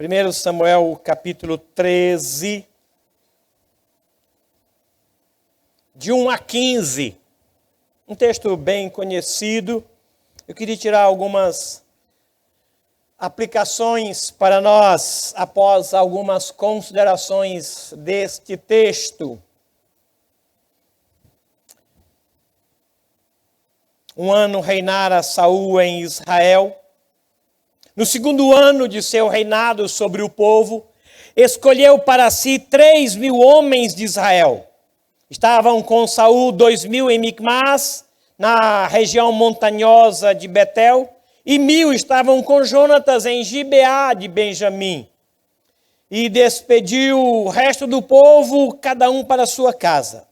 1 Samuel capítulo 13, de 1 a 15. Um texto bem conhecido. Eu queria tirar algumas aplicações para nós, após algumas considerações deste texto. Um ano reinara Saul em Israel. No segundo ano de seu reinado sobre o povo, escolheu para si 3.000 homens de Israel. Estavam com Saul 2.000 em Micmas, na região montanhosa de Betel, e 1.000 estavam com Jonatas em Gibeá de Benjamim. E despediu o resto do povo, cada um para sua casa.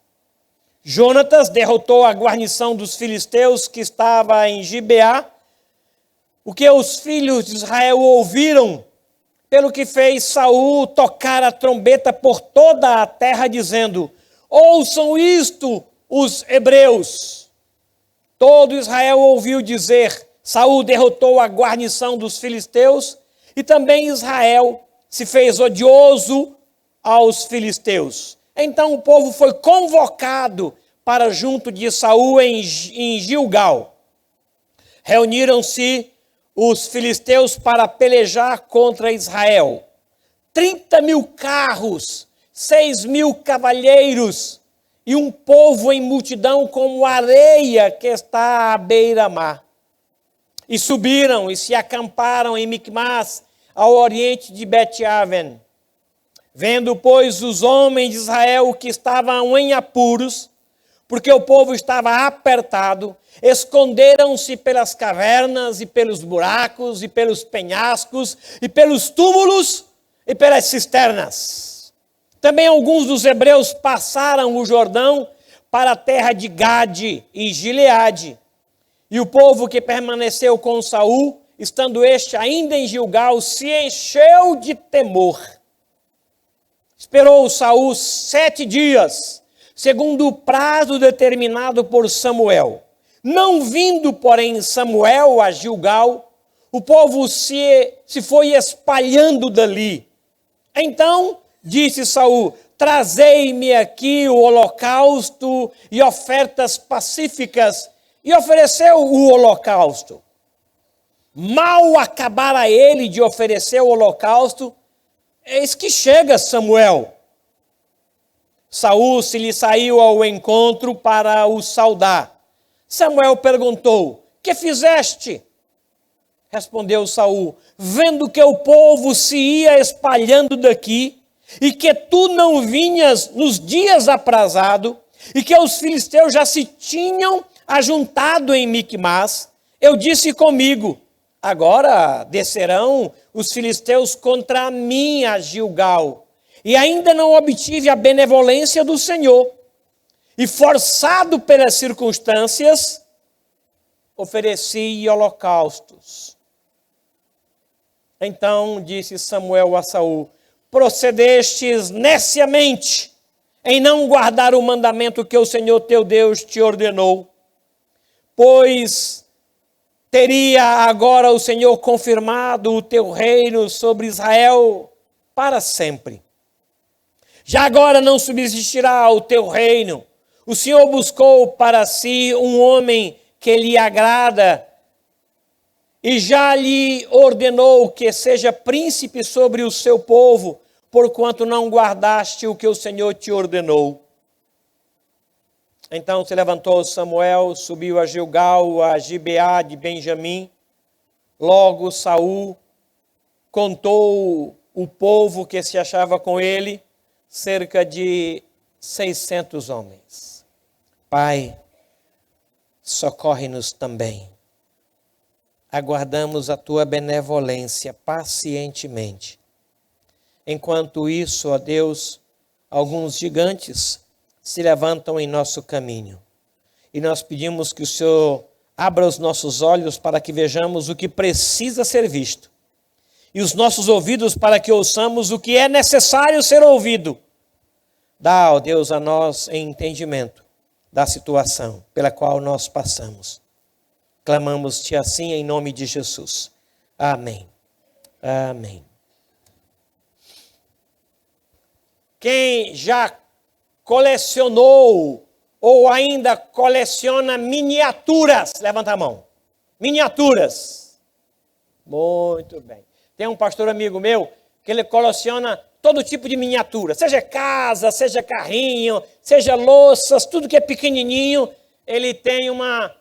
Jonatas derrotou a guarnição dos filisteus que estava em Gibeá. O que os filhos de Israel ouviram, pelo que fez Saul tocar a trombeta por toda a terra, dizendo: ouçam isto, os hebreus. Todo Israel ouviu dizer: Saul derrotou a guarnição dos filisteus, e também Israel se fez odioso aos filisteus. Então o povo foi convocado para junto de Saul em Gilgal. Reuniram-se os filisteus para pelejar contra Israel. 30.000 carros, 6.000 cavalheiros e um povo em multidão como areia que está à beira-mar. E subiram e se acamparam em Micmas, ao oriente de Bet-Aven. Vendo, pois, os homens de Israel que estavam em apuros, porque o povo estava apertado, esconderam-se pelas cavernas e pelos buracos e pelos penhascos e pelos túmulos e pelas cisternas. Também alguns dos hebreus passaram o Jordão para a terra de Gade e Gileade. E o povo que permaneceu com Saul, estando este ainda em Gilgal, se encheu de temor. Esperou Saul 7 dias, segundo o prazo determinado por Samuel. Não vindo, porém, Samuel a Gilgal, o povo se foi espalhando dali. Então disse Saul: trazei-me aqui o holocausto e ofertas pacíficas. E ofereceu o holocausto. Mal acabara ele de oferecer o holocausto, eis que chega Samuel. Saul se lhe saiu ao encontro para o saudar. Samuel perguntou: que fizeste? Respondeu Saul: vendo que o povo se ia espalhando daqui, e que tu não vinhas nos dias aprazados, e que os filisteus já se tinham ajuntado em Micmas, eu disse comigo: agora descerão os filisteus contra mim a Gilgal, e ainda não obtive a benevolência do Senhor. E forçado pelas circunstâncias, ofereci holocaustos. Então disse Samuel a Saul: procedestes neciamente em não guardar o mandamento que o Senhor teu Deus te ordenou, pois teria agora o Senhor confirmado o teu reino sobre Israel para sempre. Já agora não subsistirá o teu reino. O Senhor buscou para si um homem que lhe agrada e já lhe ordenou que seja príncipe sobre o seu povo, porquanto não guardaste o que o Senhor te ordenou. Então se levantou Samuel, subiu a Gilgal, a Gibeá de Benjamim. Logo Saul contou o povo que se achava com ele, cerca de 600 homens. Pai, socorre-nos também. Aguardamos a tua benevolência pacientemente. Enquanto isso, ó Deus, alguns gigantes se levantam em nosso caminho. E nós pedimos que o Senhor abra os nossos olhos para que vejamos o que precisa ser visto. E os nossos ouvidos para que ouçamos o que é necessário ser ouvido. Dá, ó Deus, a nós entendimento da situação pela qual nós passamos. Clamamos-te assim em nome de Jesus. Amém. Amém. Quem já colecionou ou ainda coleciona miniaturas? Levanta a mão. Miniaturas. Muito bem. Tem um pastor amigo meu que ele coleciona todo tipo de miniatura. Seja casa, seja carrinho, seja louças, tudo que é pequenininho. Ele tem uma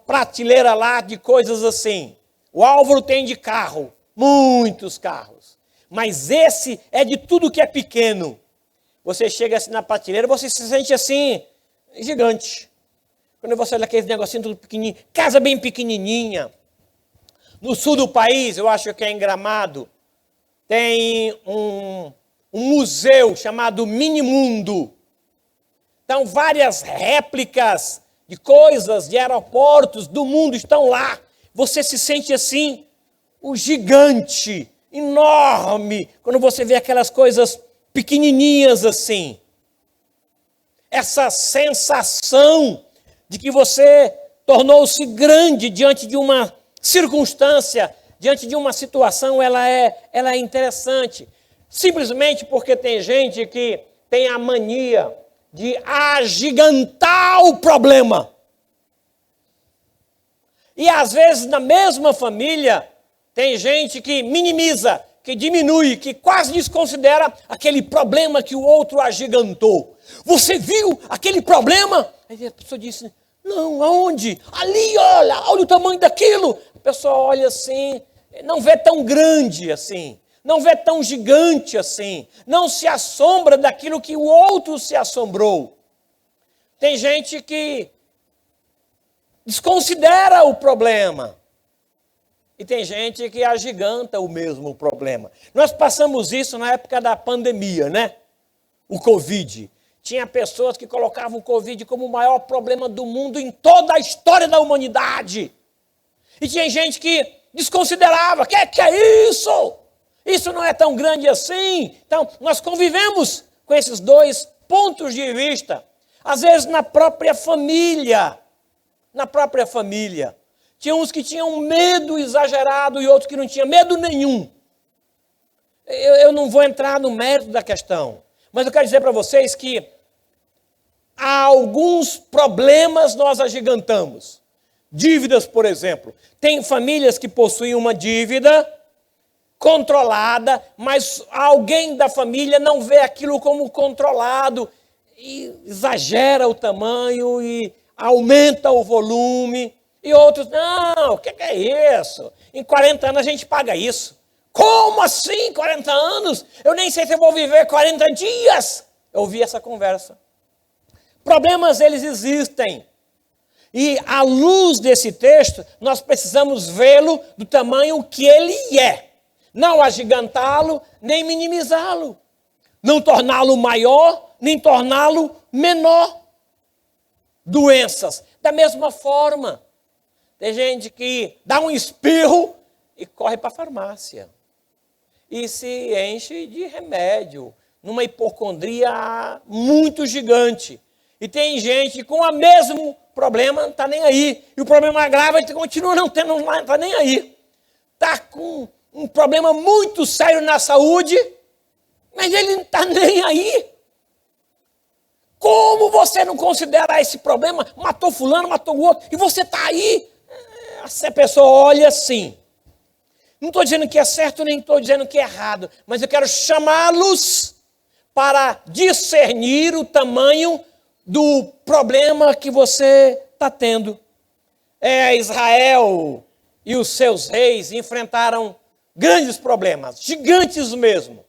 prateleira lá de coisas assim. O Álvaro tem de carro, muitos carros. Mas esse é de tudo que é pequeno. Você chega assim na prateleira, você se sente assim, gigante. Quando você olha aquele negocinho tudo pequenininho, casa bem pequenininha. No sul do país, eu acho que é em Gramado, tem um museu chamado Minimundo. Então, várias réplicas de coisas, de aeroportos do mundo estão lá. Você se sente assim, o gigante, enorme, quando você vê aquelas coisas pequenininhas assim. Essa sensação de que você tornou-se grande diante de uma circunstância, diante de uma situação, ela é interessante. Simplesmente porque tem gente que tem a mania de agigantar o problema. E às vezes na mesma família tem gente que minimiza, que diminui, que quase desconsidera aquele problema que o outro agigantou. Você viu aquele problema? Aí a pessoa disse, não, aonde? Ali, olha o tamanho daquilo. A pessoa olha assim, não vê tão grande assim, não vê tão gigante assim, não se assombra daquilo que o outro se assombrou. Tem gente que desconsidera o problema. E tem gente que agiganta o mesmo problema. Nós passamos isso na época da pandemia, né? O Covid. Tinha pessoas que colocavam o Covid como o maior problema do mundo em toda a história da humanidade. E tinha gente que desconsiderava. Que é isso? Isso não é tão grande assim. Então, nós convivemos com esses dois pontos de vista. Às vezes na própria família. Na própria família. Tinha uns que tinham medo exagerado e outros que não tinham medo nenhum. Eu não vou entrar no mérito da questão, mas eu quero dizer para vocês que há alguns problemas nós agigantamos. Dívidas, por exemplo. Tem famílias que possuem uma dívida controlada, mas alguém da família não vê aquilo como controlado e exagera o tamanho e aumenta o volume. E outros, não, o que é isso? Em 40 anos a gente paga isso. Como assim 40 anos? Eu nem sei se eu vou viver 40 dias. Eu ouvi essa conversa. Problemas, eles existem. E à luz desse texto, nós precisamos vê-lo do tamanho que ele é. Não agigantá-lo, nem minimizá-lo. Não torná-lo maior, nem torná-lo menor. Doenças, da mesma forma. Tem gente que dá um espirro e corre para a farmácia. E se enche de remédio, numa hipocondria muito gigante. E tem gente que com o mesmo problema não está nem aí. E o problema grave e continua não tendo, não está nem aí. Está com um problema muito sério na saúde, mas ele não está nem aí. Como você não considera esse problema? Matou fulano, matou o outro, e você está aí? Essa pessoa olha assim. Não estou dizendo que é certo, nem estou dizendo que é errado, mas eu quero chamá-los para discernir o tamanho do problema que você está tendo. Israel e os seus reis enfrentaram grandes problemas, gigantes mesmo.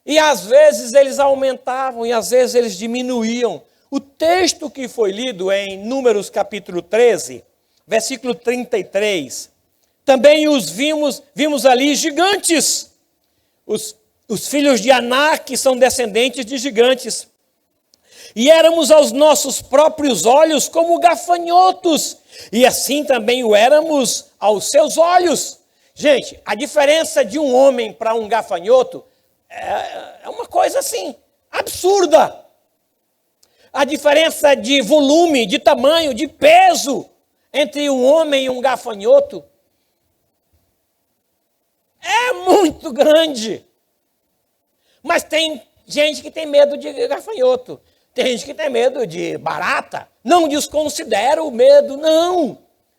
E às vezes eles aumentavam e às vezes eles diminuíam. O texto que foi lido em Números capítulo 13, versículo 33, também os vimos ali gigantes. Os filhos de Anak são descendentes de gigantes. E éramos aos nossos próprios olhos como gafanhotos, e assim também o éramos aos seus olhos. Gente, a diferença de um homem para um gafanhoto é uma coisa assim, absurda. A diferença de volume, de tamanho, de peso entre um homem e um gafanhoto é muito grande. Mas tem gente que tem medo de gafanhoto. Tem gente que tem medo de barata. Não desconsidero o medo, não.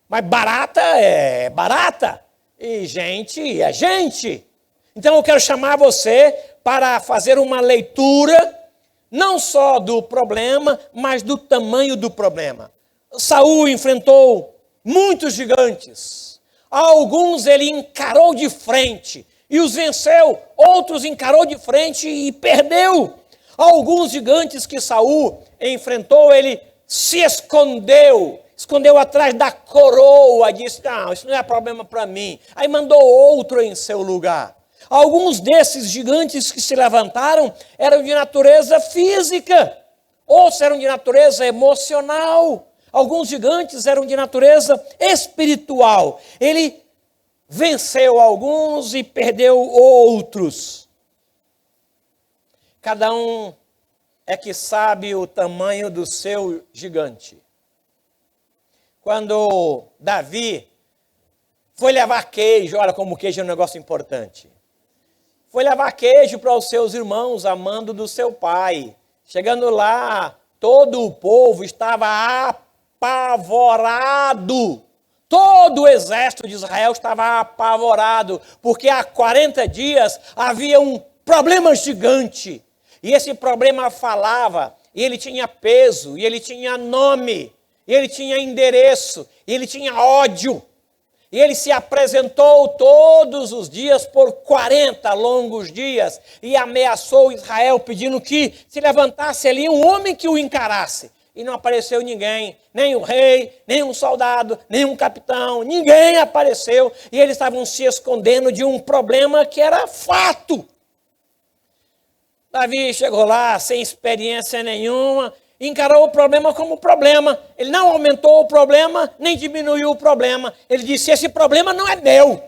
Mas barata é barata. E gente é gente. Então eu quero chamar você para fazer uma leitura, não só do problema, mas do tamanho do problema. Saul enfrentou muitos gigantes. Alguns ele encarou de frente e os venceu. Outros encarou de frente e perdeu. Alguns gigantes que Saul enfrentou, ele se escondeu atrás da coroa, disse, não, isso não é problema para mim. Aí mandou outro em seu lugar. Alguns desses gigantes que se levantaram eram de natureza física, outros eram de natureza emocional. Alguns gigantes eram de natureza espiritual. Ele venceu alguns e perdeu outros. Cada um é que sabe o tamanho do seu gigante. Quando Davi foi levar queijo, olha como o queijo é um negócio importante. Foi levar queijo para os seus irmãos, amando do seu pai. Chegando lá, todo o povo estava apavorado. Todo o exército de Israel estava apavorado, porque há 40 dias havia um problema gigante. E esse problema falava, e ele tinha peso, e ele tinha nome, e ele tinha endereço, e ele tinha ódio. E ele se apresentou todos os dias por 40 longos dias e ameaçou Israel, pedindo que se levantasse ali um homem que o encarasse. E não apareceu ninguém, nem o rei, nem um soldado, nem um capitão, ninguém apareceu. E eles estavam se escondendo de um problema que era fato. Davi chegou lá sem experiência nenhuma, encarou o problema como problema. Ele não aumentou o problema, nem diminuiu o problema. Ele disse, esse problema não é meu,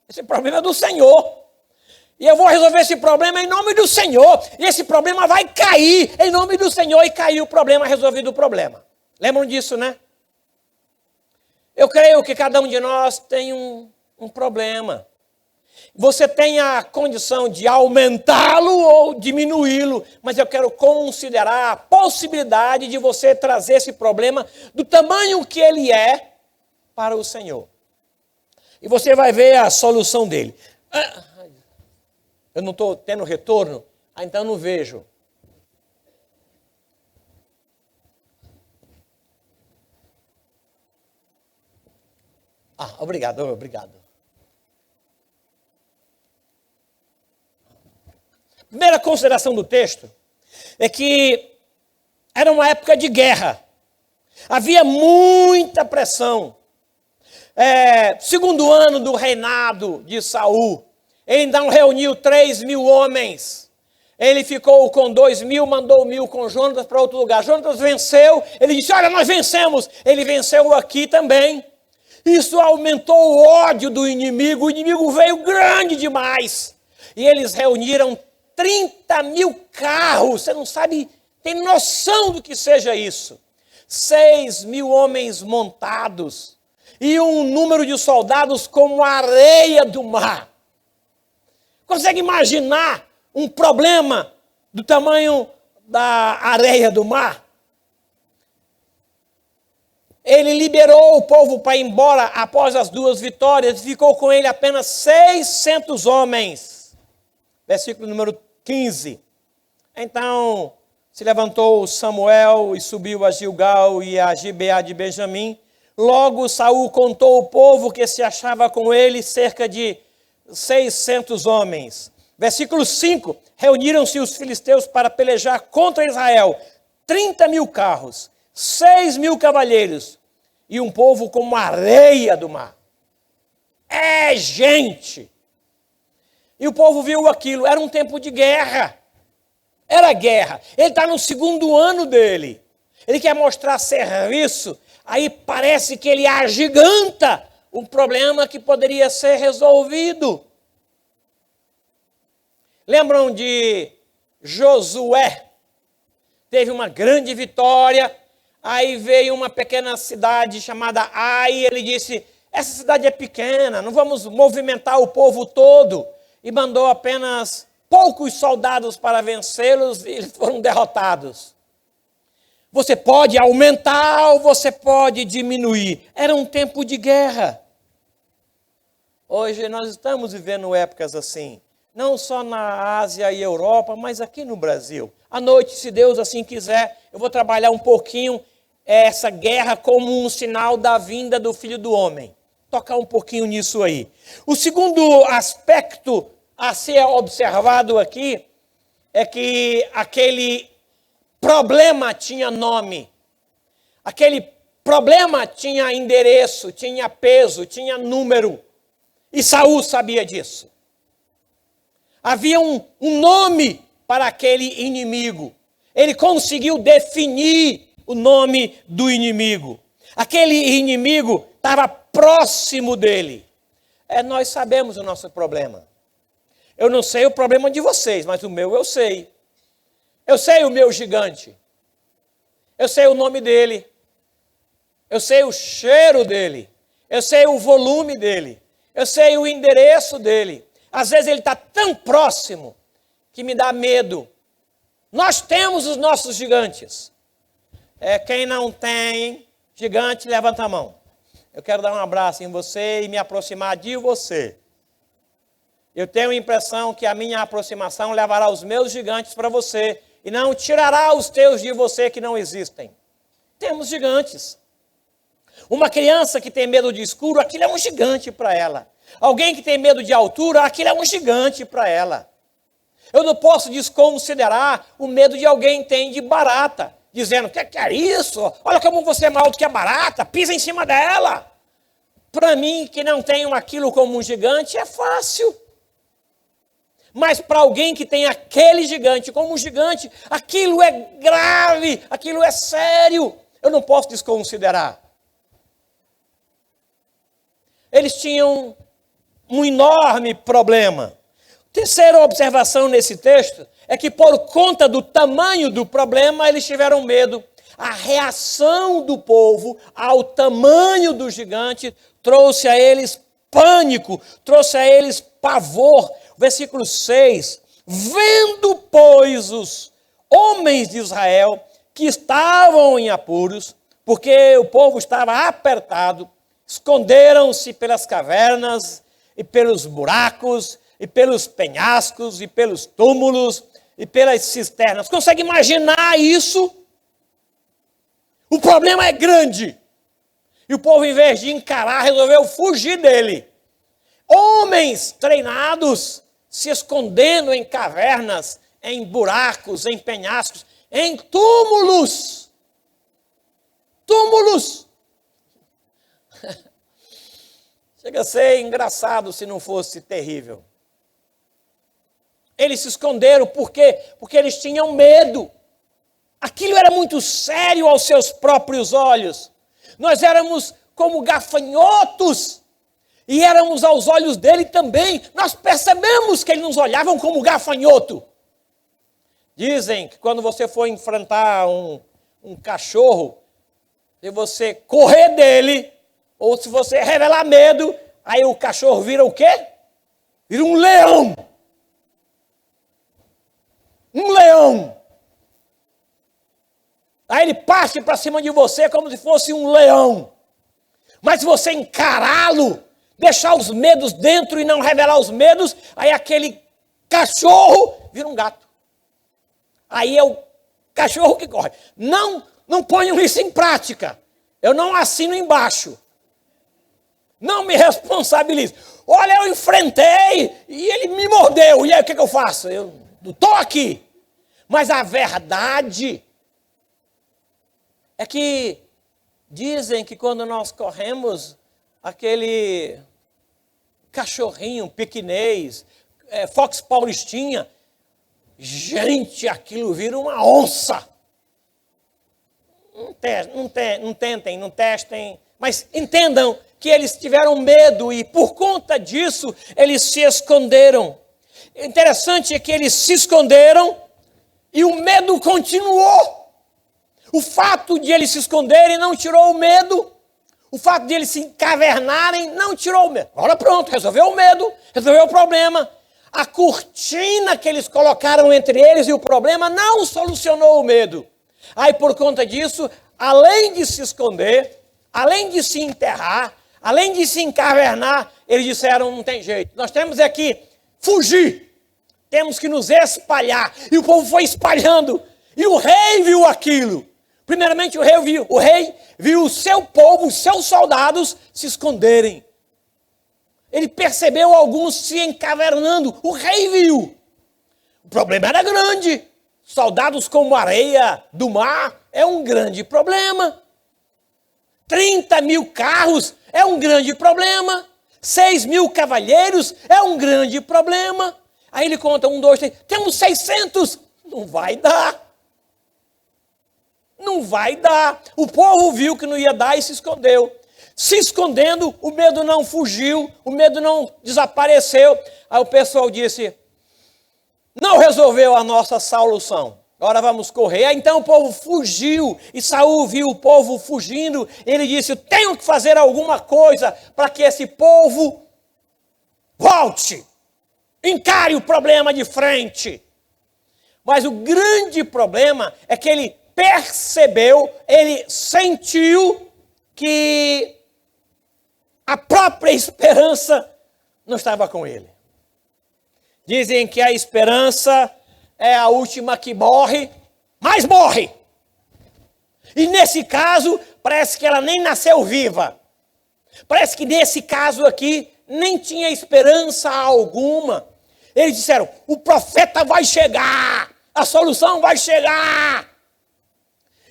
esse problema é do Senhor. E eu vou resolver esse problema em nome do Senhor. E esse problema vai cair em nome do Senhor. E caiu o problema, resolvido o problema. Lembram disso, né? Eu creio que cada um de nós tem um problema. Você tem a condição de aumentá-lo ou diminuí-lo, mas eu quero considerar a possibilidade de você trazer esse problema do tamanho que ele é para o Senhor. E você vai ver a solução dele. Eu não estou tendo retorno, então eu não vejo. Obrigado. Primeira consideração do texto é que era uma época de guerra. Havia muita pressão. Segundo ano do reinado de Saul, ele então reuniu 3.000 homens. Ele ficou com 2.000, mandou 1.000 com Jonatas para outro lugar. Jonatas venceu, ele disse, olha, nós vencemos. Ele venceu aqui também. Isso aumentou o ódio do inimigo. O inimigo veio grande demais. E eles reuniram 30.000 carros. Você não sabe, tem noção do que seja isso. 6.000 homens montados. E um número de soldados como a areia do mar. Consegue imaginar um problema do tamanho da areia do mar? Ele liberou o povo para ir embora após as 2 vitórias. Ficou com ele apenas 600 homens. Versículo número 15. Então se levantou Samuel e subiu a Gilgal e a Gibeá de Benjamim. Logo Saul contou o povo que se achava com ele, cerca de 600 homens. Versículo 5. Reuniram-se os filisteus para pelejar contra Israel. 30.000 carros, 6.000 cavalheiros e um povo como a areia do mar. É gente! E o povo viu aquilo, era um tempo de guerra. Era guerra. Ele está no 2º ano dele. Ele quer mostrar serviço. Aí parece que ele agiganta um problema que poderia ser resolvido. Lembram de Josué? Teve uma grande vitória. Aí veio uma pequena cidade chamada Ai. Ele disse, essa cidade é pequena, não vamos movimentar o povo todo. E mandou apenas poucos soldados para vencê-los e eles foram derrotados. Você pode aumentar ou você pode diminuir. Era um tempo de guerra. Hoje nós estamos vivendo épocas assim. Não só na Ásia e Europa, mas aqui no Brasil. À noite, se Deus assim quiser, eu vou trabalhar um pouquinho essa guerra como um sinal da vinda do Filho do Homem. Tocar um pouquinho nisso aí. O segundo aspecto a ser observado aqui é que aquele problema tinha nome. Aquele problema tinha endereço, tinha peso, tinha número. E Saul sabia disso. Havia um nome para aquele inimigo. Ele conseguiu definir o nome do inimigo. Aquele inimigo estava próximo dele. Nós sabemos o nosso problema. Eu não sei o problema de vocês, mas o meu eu sei. Eu sei o meu gigante. Eu sei o nome dele. Eu sei o cheiro dele. Eu sei o volume dele. Eu sei o endereço dele. Às vezes ele está tão próximo que me dá medo. Nós temos os nossos gigantes. Quem não tem gigante, levanta a mão. Eu quero dar um abraço em você e me aproximar de você. Eu tenho a impressão que a minha aproximação levará os meus gigantes para você e não tirará os teus de você que não existem. Temos gigantes. Uma criança que tem medo de escuro, aquilo é um gigante para ela. Alguém que tem medo de altura, aquilo é um gigante para ela. Eu não posso desconsiderar o medo de alguém tem de barata, dizendo, que é isso? Olha como você é mais alto que a barata, pisa em cima dela. Para mim, que não tenho aquilo como um gigante, é fácil. Mas para alguém que tem aquele gigante como um gigante, aquilo é grave, aquilo é sério. Eu não posso desconsiderar. Eles tinham um enorme problema. Terceira observação nesse texto é que por conta do tamanho do problema, eles tiveram medo. A reação do povo ao tamanho do gigante trouxe a eles pânico, trouxe a eles pavor. Versículo 6, vendo, pois, os homens de Israel que estavam em apuros, porque o povo estava apertado, esconderam-se pelas cavernas e pelos buracos e pelos penhascos e pelos túmulos e pelas cisternas. Consegue imaginar isso? O problema é grande. E o povo, em vez de encarar, resolveu fugir dele. Homens treinados se escondendo em cavernas, em buracos, em penhascos, em túmulos. Túmulos. Chega a ser engraçado se não fosse terrível. Eles se esconderam, por quê? Porque eles tinham medo. Aquilo era muito sério aos seus próprios olhos. Nós éramos como gafanhotos. E éramos aos olhos dele também. Nós percebemos que eles nos olhavam como gafanhoto. Dizem que quando você for enfrentar um cachorro, se você correr dele, ou se você revelar medo, aí o cachorro vira o quê? Vira um leão. Um leão. Aí ele parte para cima de você como se fosse um leão. Mas se você encará-lo, deixar os medos dentro e não revelar os medos, aí aquele cachorro vira um gato. Aí é o cachorro que corre. Não ponham isso em prática. Eu não assino embaixo. Não me responsabilizo. Olha, eu enfrentei e ele me mordeu. E aí o que eu faço? Eu estou aqui. Mas a verdade é que dizem que quando nós corremos, aquele cachorrinho pequinês, Fox Paulistinha, gente, aquilo vira uma onça. Não tentem, não testem, mas entendam que eles tiveram medo e por conta disso eles se esconderam. Interessante é que eles se esconderam e o medo continuou. O fato de eles se esconderem não tirou o medo. O fato de eles se encavernarem não tirou o medo. Agora pronto, resolveu o medo, resolveu o problema. a cortina que eles colocaram entre eles e o problema não solucionou o medo. Aí, por conta disso, além de se esconder, além de se enterrar, além de se encavernar, eles disseram, não tem jeito. Nós temos que fugir. Temos que nos espalhar. E o povo foi espalhando. E o rei viu aquilo. Primeiramente, o rei viu o seu povo, os seus soldados se esconderem. Ele percebeu alguns se encavernando. O rei viu. O problema era grande. Soldados como areia do mar é um grande problema. 30 mil carros é um grande problema. 6 mil cavalheiros é um grande problema. Aí ele conta, 1, 2, 3, temos 600. Não vai dar. Não vai dar. O povo viu que não ia dar e se escondeu. Se escondendo, o medo não fugiu, o medo não desapareceu. Aí o pessoal disse, não resolveu a nossa solução. Agora vamos correr. Aí então o povo fugiu e Saul viu o povo fugindo. Ele disse, tenho que fazer alguma coisa para que esse povo volte. Encare o problema de frente. Mas o grande problema é que ele percebeu, ele sentiu que a própria esperança não estava com ele. Dizem que a esperança é a última que morre, mas morre. E nesse caso, parece que ela nem nasceu viva. Parece que nesse caso aqui, nem tinha esperança alguma. Eles disseram, o profeta vai chegar, a solução vai chegar.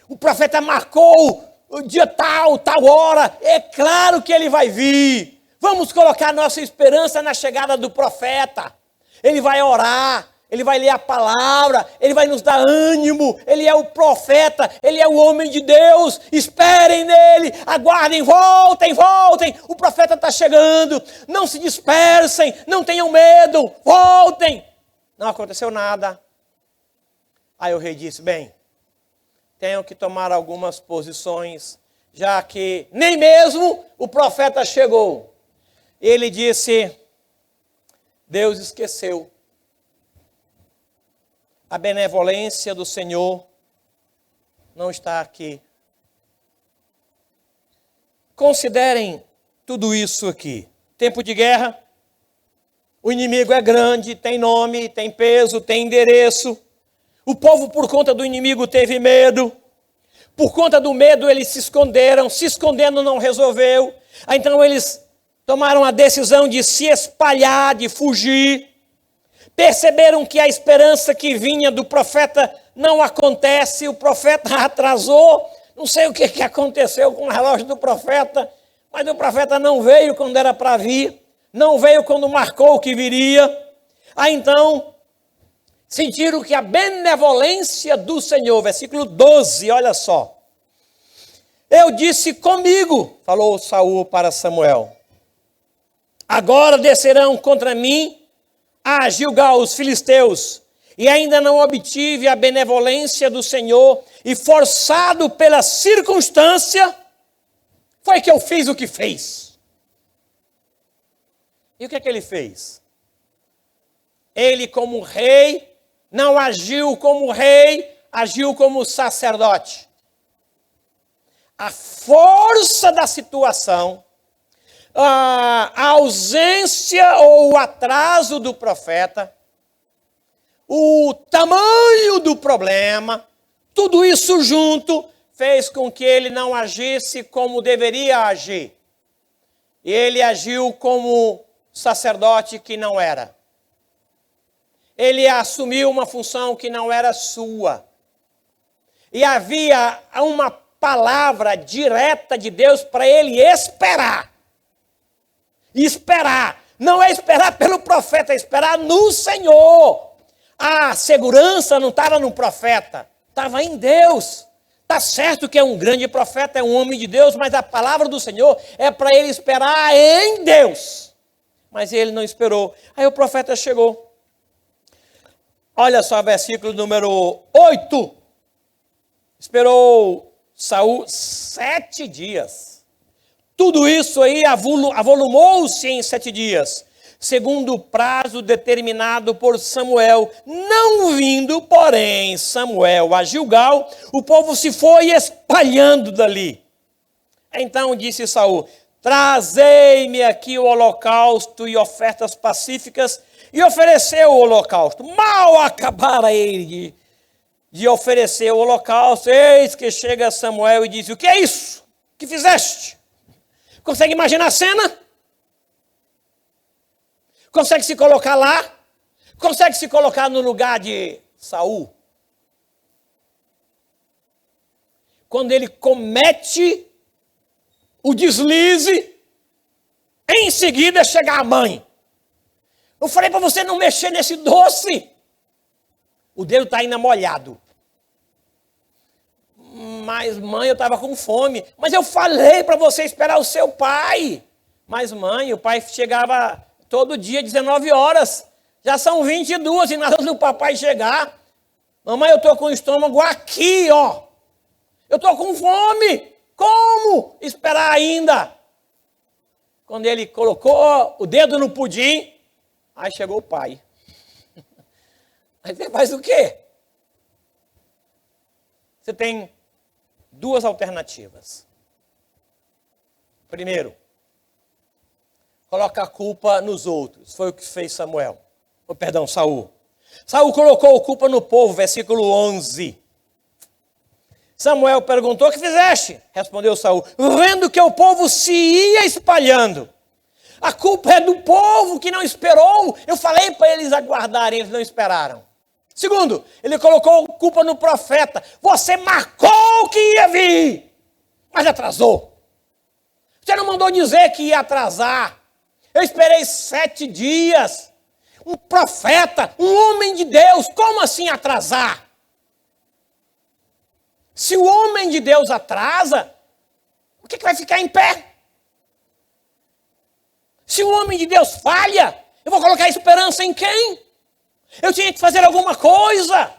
O profeta marcou o dia tal, tal hora, é claro que ele vai vir. Vamos colocar nossa esperança na chegada do profeta. Ele vai orar, ele vai ler a palavra, ele vai nos dar ânimo, ele é o profeta, ele é o homem de Deus, esperem nele, aguardem, voltem, voltem, o profeta está chegando, não se dispersem, não tenham medo, voltem. Não aconteceu nada. Aí o rei disse, bem, tenho que tomar algumas posições, já que nem mesmo o profeta chegou. Ele disse, Deus esqueceu. A benevolência do Senhor não está aqui. Considerem tudo isso aqui. Tempo de guerra, o inimigo é grande, tem nome, tem peso, tem endereço. O povo, por conta do inimigo, teve medo. Por conta do medo, eles se esconderam. Se escondendo não resolveu. Então eles tomaram a decisão de se espalhar, de fugir. Perceberam que a esperança que vinha do profeta não acontece. O profeta atrasou. Não sei o que aconteceu com o relógio do profeta. Mas o profeta não veio quando era para vir. Não veio quando marcou que viria. Aí então sentiram que a benevolência do Senhor, versículo 12, olha só. Eu disse comigo, falou Saul para Samuel, agora descerão contra mim a Gilgal os filisteus, e ainda não obtive a benevolência do Senhor, e forçado pela circunstância, foi que eu fiz o que fez. E o que é que ele fez? Ele, como rei, não agiu como rei, agiu como sacerdote. A força da situação, a ausência ou o atraso do profeta, o tamanho do problema, tudo isso junto fez com que ele não agisse como deveria agir. E ele agiu como sacerdote que não era. Ele assumiu uma função que não era sua. E havia uma palavra direta de Deus para ele esperar. Esperar. Não é esperar pelo profeta, é esperar no Senhor. A segurança não estava no profeta, estava em Deus. Está certo que é um grande profeta, é um homem de Deus, mas a palavra do Senhor é para ele esperar em Deus. Mas ele não esperou. Aí o profeta chegou. Olha só, versículo número 8. Esperou Saul 7 dias. Tudo isso aí avolumou-se em 7 dias. segundo o prazo determinado por Samuel. Não vindo, porém, Samuel a Gilgal, o povo se foi espalhando dali. Então disse Saul: trazei-me aqui o holocausto e ofertas pacíficas. E ofereceu o holocausto. Mal acabara ele de oferecer o holocausto, eis que chega Samuel e diz: o que é isso? O que fizeste? Consegue imaginar a cena? Consegue se colocar lá? Consegue se colocar no lugar de Saul? Quando ele comete o deslize, em seguida chega a mãe. Eu falei para você não mexer nesse doce. O dedo está ainda molhado. Mas mãe, eu estava com fome. Mas eu falei para você esperar o seu pai. Mas mãe, o pai chegava todo dia 19 horas. Já são 22 e nada do papai chegar. Mamãe, eu estou com o estômago aqui, ó. Eu estou com fome. Como esperar ainda? Quando ele colocou o dedo no pudim, aí chegou o pai. Aí você faz o quê? Você tem duas alternativas. Primeiro, coloca a culpa nos outros. Foi o que fez Samuel. Saul. Saul colocou a culpa no povo, versículo 11. Samuel perguntou: o que fizeste? Respondeu Saul: vendo que o povo se ia espalhando. A culpa é do povo que não esperou. Eu falei para eles aguardarem, eles não esperaram. Segundo, ele colocou a culpa no profeta. Você marcou que ia vir, mas atrasou. Você não mandou dizer que ia atrasar. Eu esperei 7 dias. Um profeta, um homem de Deus, como assim atrasar? Se o homem de Deus atrasa, o que vai ficar em pé? Se o homem de Deus falha, eu vou colocar esperança em quem? Eu tinha que fazer alguma coisa,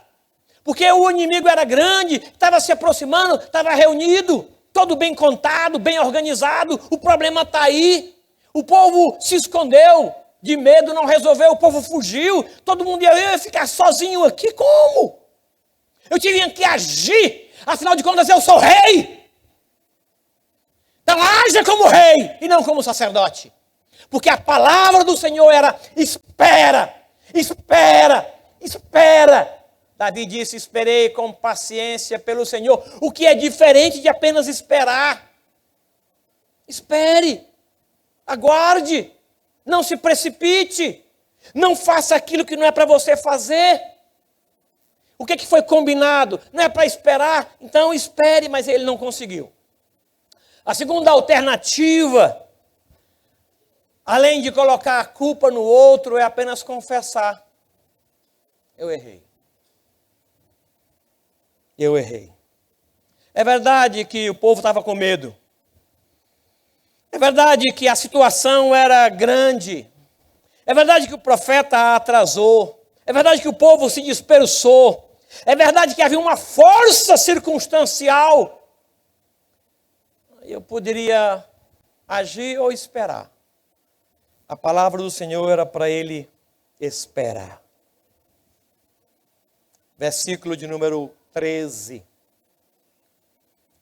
porque o inimigo era grande, estava se aproximando, estava reunido, todo bem contado, bem organizado, o problema está aí. O povo se escondeu, de medo não resolveu, o povo fugiu, todo mundo ia ficar sozinho aqui, como? Eu tinha que agir, afinal de contas eu sou rei. Então haja como rei e não como sacerdote. Porque a palavra do Senhor era: espera, espera, espera. Davi disse: esperei com paciência pelo Senhor. O que é diferente de apenas esperar. Espere, aguarde, não se precipite, não faça aquilo que não é para você fazer. O que foi combinado? Não é para esperar, então espere, mas ele não conseguiu. A segunda alternativa, além de colocar a culpa no outro, é apenas confessar: eu errei. Eu errei. É verdade que o povo estava com medo. É verdade que a situação era grande. É verdade que o profeta atrasou. É verdade que o povo se dispersou. É verdade que havia uma força circunstancial. Eu poderia agir ou esperar. A palavra do Senhor era para ele esperar. Versículo de número 13.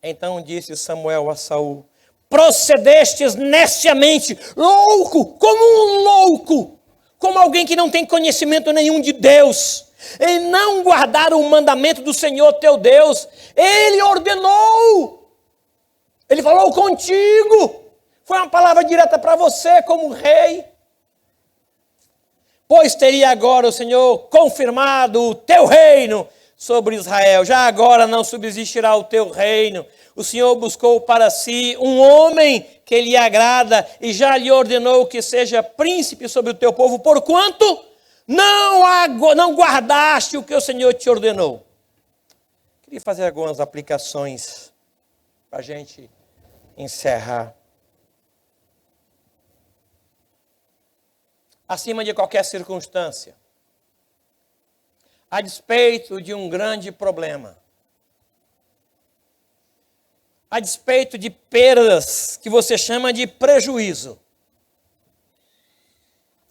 Então disse Samuel a Saul: procedestes neciamente, louco, como um louco, como alguém que não tem conhecimento nenhum de Deus, em não guardar o mandamento do Senhor teu Deus. Ele ordenou, ele falou contigo, foi uma palavra direta para você como rei. Pois teria agora o Senhor confirmado o teu reino sobre Israel. Já agora não subsistirá o teu reino. O Senhor buscou para si um homem que lhe agrada e já lhe ordenou que seja príncipe sobre o teu povo, porquanto não guardaste o que o Senhor te ordenou. Queria fazer algumas aplicações para a gente encerrar. Acima de qualquer circunstância, a despeito de um grande problema, a despeito de perdas que você chama de prejuízo,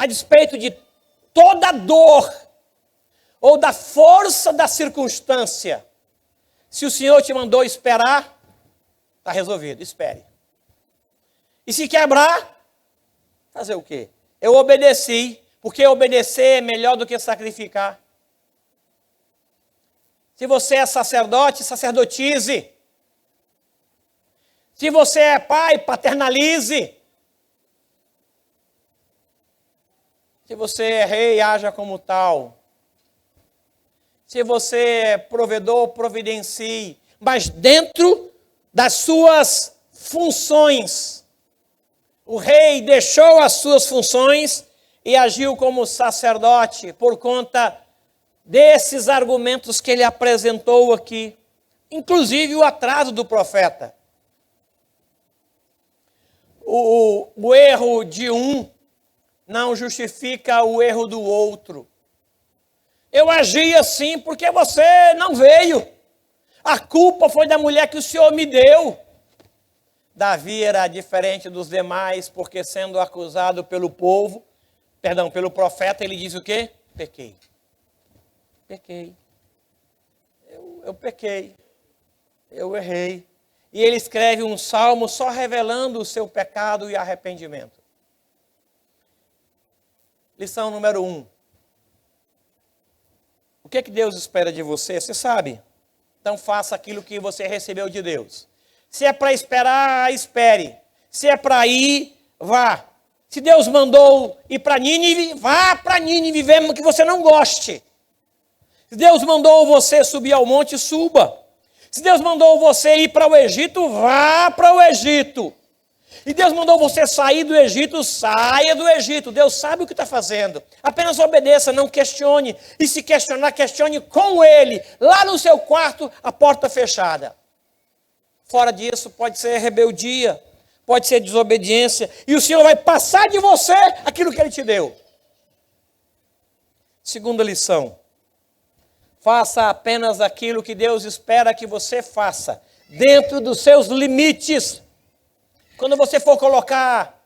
a despeito de toda a dor ou da força da circunstância, se o Senhor te mandou esperar, está resolvido, espere. E se quebrar, fazer o quê? Eu obedeci, porque obedecer é melhor do que sacrificar. Se você é sacerdote, sacerdotize. Se você é pai, paternalize. Se você é rei, haja como tal. Se você é provedor, providencie. Mas dentro das suas funções. O rei deixou as suas funções e agiu como sacerdote por conta desses argumentos que ele apresentou aqui. Inclusive o atraso do profeta. O erro de um não justifica o erro do outro. Eu agi assim porque você não veio. A culpa foi da mulher que o Senhor me deu. Davi era diferente dos demais, porque sendo acusado pelo profeta, ele diz o quê? Pequei. Pequei. Eu pequei. Eu errei. E ele escreve um salmo só revelando o seu pecado e arrependimento. Lição número 1. O que é que Deus espera de você? Você sabe. Então faça aquilo que você recebeu de Deus. Se é para esperar, espere. Se é para ir, vá. Se Deus mandou ir para Nínive, vá para Nínive, mesmo que você não goste. Se Deus mandou você subir ao monte, suba. Se Deus mandou você ir para o Egito, vá para o Egito. E Deus mandou você sair do Egito, saia do Egito. Deus sabe o que está fazendo. Apenas obedeça, não questione. E se questionar, questione com Ele. Lá no seu quarto, a porta fechada. Fora disso, pode ser rebeldia, pode ser desobediência. E o Senhor vai passar de você aquilo que Ele te deu. Segunda lição. Faça apenas aquilo que Deus espera que você faça, dentro dos seus limites. Quando você for colocar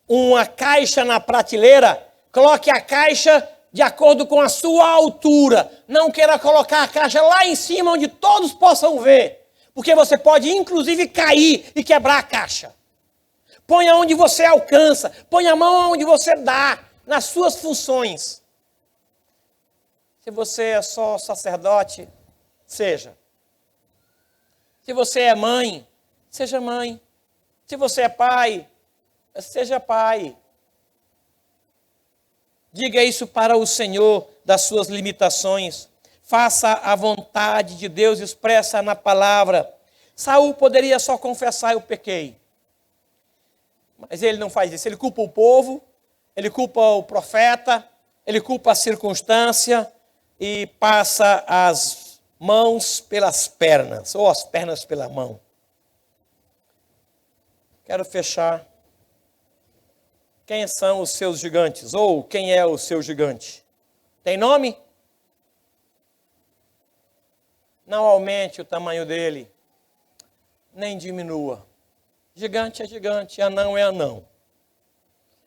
uma caixa na prateleira, coloque a caixa de acordo com a sua altura. Não queira colocar a caixa lá em cima, onde todos possam ver, porque você pode inclusive cair e quebrar a caixa. Ponha onde você alcança, ponha a mão onde você dá, nas suas funções. Se você é só sacerdote, seja. Se você é mãe, seja mãe. Se você é pai, seja pai. Diga isso para o Senhor das suas limitações. Faça a vontade de Deus expressa na palavra. Saul poderia só confessar: eu pequei. Mas ele não faz isso. Ele culpa o povo, ele culpa o profeta, ele culpa a circunstância e passa as mãos pelas pernas, ou as pernas pela mão. Quero fechar. Quem são os seus gigantes? Ou quem é o seu gigante? Tem nome? Não aumente o tamanho dele, nem diminua. Gigante é gigante, anão é anão.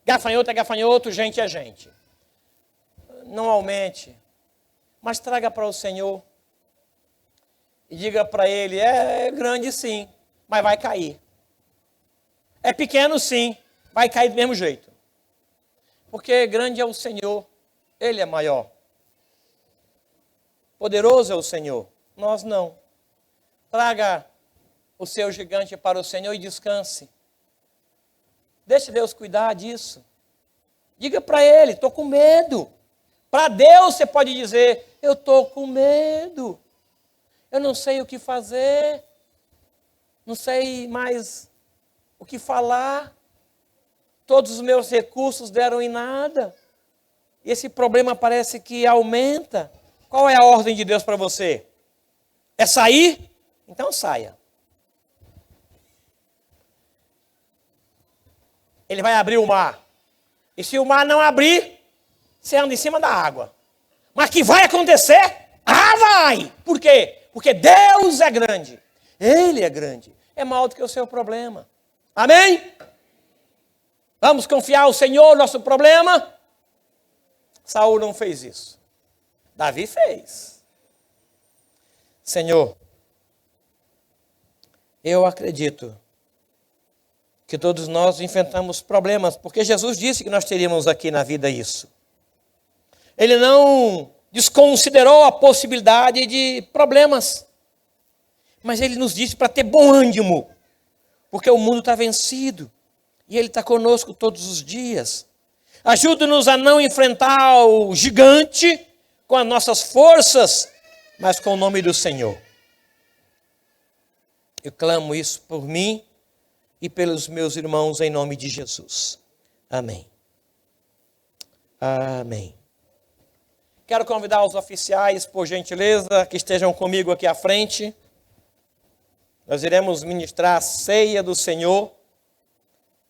Gafanhoto é gafanhoto, gente é gente. Não aumente, mas traga para o Senhor. E diga para Ele: é grande sim, mas vai cair. É pequeno sim, vai cair do mesmo jeito. Porque grande é o Senhor, Ele é maior. Poderoso é o Senhor, nós não. Traga o seu gigante para o Senhor e descanse. Deixe Deus cuidar disso. Diga para Ele: estou com medo. Para Deus você pode dizer: eu estou com medo. Eu não sei o que fazer. Não sei mais o que falar. Todos os meus recursos deram em nada. E esse problema parece que aumenta. Qual é a ordem de Deus para você? É sair? Então saia. Ele vai abrir o mar. E se o mar não abrir, você anda em cima da água. Mas que vai acontecer? Ah, vai! Por quê? Porque Deus é grande. Ele é grande. É maior do que o seu problema. Amém? Vamos confiar ao Senhor nosso problema? Saul não fez isso. Davi fez. Senhor, eu acredito que todos nós enfrentamos problemas, porque Jesus disse que nós teríamos aqui na vida isso. Ele não desconsiderou a possibilidade de problemas, mas ele nos disse para ter bom ânimo, porque o mundo está vencido e ele está conosco todos os dias. Ajuda-nos a não enfrentar o gigante com as nossas forças, mas com o nome do Senhor. Eu clamo isso por mim e pelos meus irmãos em nome de Jesus. Amém. Amém. Quero convidar os oficiais, por gentileza, que estejam comigo aqui à frente. Nós iremos ministrar a ceia do Senhor.